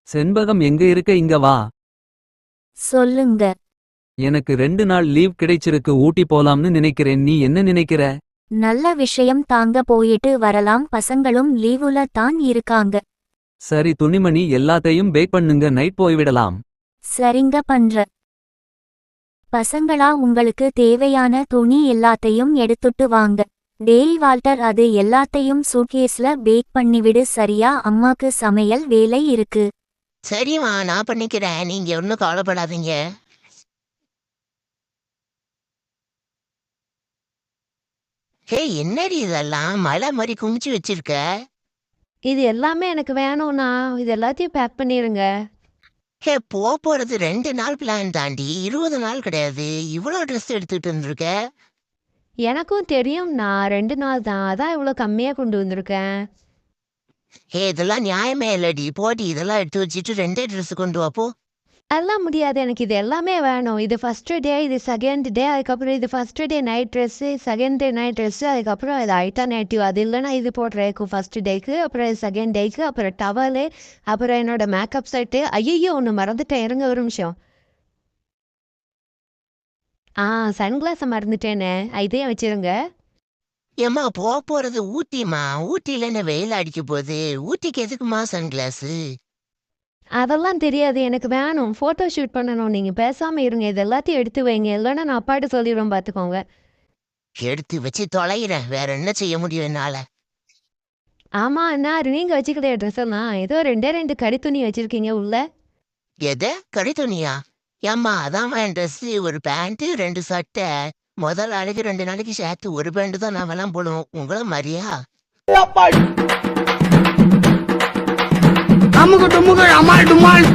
செண்பகம் எங்க இருக்க, இங்க வா. சொல்லுங்க. எனக்கு 2 நாள் லீவ் கிடைச்சிருக்கு, ஊட்டி போலாம்னு நினைக்கிறேன். நீ என்ன நினைக்கிற? நல்ல விஷயம் தாங்க, போயிட்டு வரலாம். பசங்களும் லீவுல தான் இருக்காங்க. சரி துணிமணி எல்லாத்தையும் பேக் பண்ணுங்க, நைட் போய்விடலாம். சரிங்க பண்ற. பசங்களா உங்களுக்கு தேவையான துணி எல்லாத்தையும் எடுத்துட்டு வாங்க. டேய் வால்டர், அது எல்லாத்தையும் சூட்கேஸ்ல பேக் பண்ணிவிடு, சரியா? அம்மாக்கு சமையல் வேலை இருக்கு. சரிம்மா, நான் பண்ணிக்கிறேன். நீங்க ஒன்றும் கவலைப்படாதீங்க. ஹே, என்னடி இதெல்லாம் மலை மாதிரி குமிச்சு வச்சிருக்க? இது எல்லாமே எனக்கு வேணும்ண்ணா. இது எல்லாத்தையும் பேக் பண்ணிருங்க. ஹே, போறது 2 நாள் பிளான் தாண்டி, 20 நாள் கிடையாது. இவ்வளோ ட்ரெஸ் எடுத்துட்டு வந்திருக்க? எனக்கும் தெரியும்ண்ணா, 2 நாள் தான். அதான் இவ்வளோ கம்மியாக கொண்டு வந்திருக்கேன். ஹே, இதெல்லாம் நியாயமே இல்லடி. போடி, இதெல்லாம் எடுத்து வச்சுட்டு 2 ட்ரெஸ் கொண்டு வாப்போ. எல்லாம் முடியாது, எனக்கு இது எல்லாமே வேணும். இது ஃபஸ்ட்டு டே, இது செகண்ட் டே, அதுக்கப்புறம் இது first day night dress, second day night dress, அதுக்கப்புறம் இது அல்டர்னேட்டிவ். அது இல்லைன்னா இது போடுறேன் ஃபஸ்ட்டு டேக்கு, அப்புறம் செகண்ட் டேக்கு, அப்புறம் டவலு, அப்புறம் என்னோட மேக்கப் செட்டு. ஐயோ, ஒன்று மறந்துட்டேன், இருங்க ஒரு நிமிஷம். சன்கிளாஸை மறந்துட்டேனே, இதையும் வச்சிருங்க. ஏம்மா, போறது ஊட்டிமா. ஊட்டியில என்ன வெயில் அடிக்க போகுது? ஊட்டிக்கு எதுக்குமா சன்கிளாஸு? அதெல்லாம் தெரியாது, எனக்கு வேணும். ஃபோட்டோ ஷூட் பண்ணணும். நீங்கள் பேசாமல் இருங்க, இது எல்லாத்தையும் எடுத்து வைங்க, இல்லைன்னா நான் அப்பாட்ட சொல்லிடுவேன், பார்த்துக்கோங்க. எடுத்து வச்சு தொலைகிறேன், வேற என்ன செய்ய முடியும் என்னால? ஆமாம் அண்ணா, நீங்கள் வச்சுக்கிற ட்ரெஸ் எல்லாம் ஏதோ 2 கறி துணி வச்சுருக்கீங்க உள்ள. எது கறி துணியா? ஏம்மா, அதான் என் ட்ரெஸ்ஸு. ஒரு பேண்ட்டு 2 சட்டை. முதல் நாளைக்கு 2 நாளைக்கு சேர்த்து ஒரு பேண்ட் தான் நான் வேணாம் போடுவோம். உங்களை மாதிரியா? அமுக்கு டுமுக்கு அமால் டுமால்.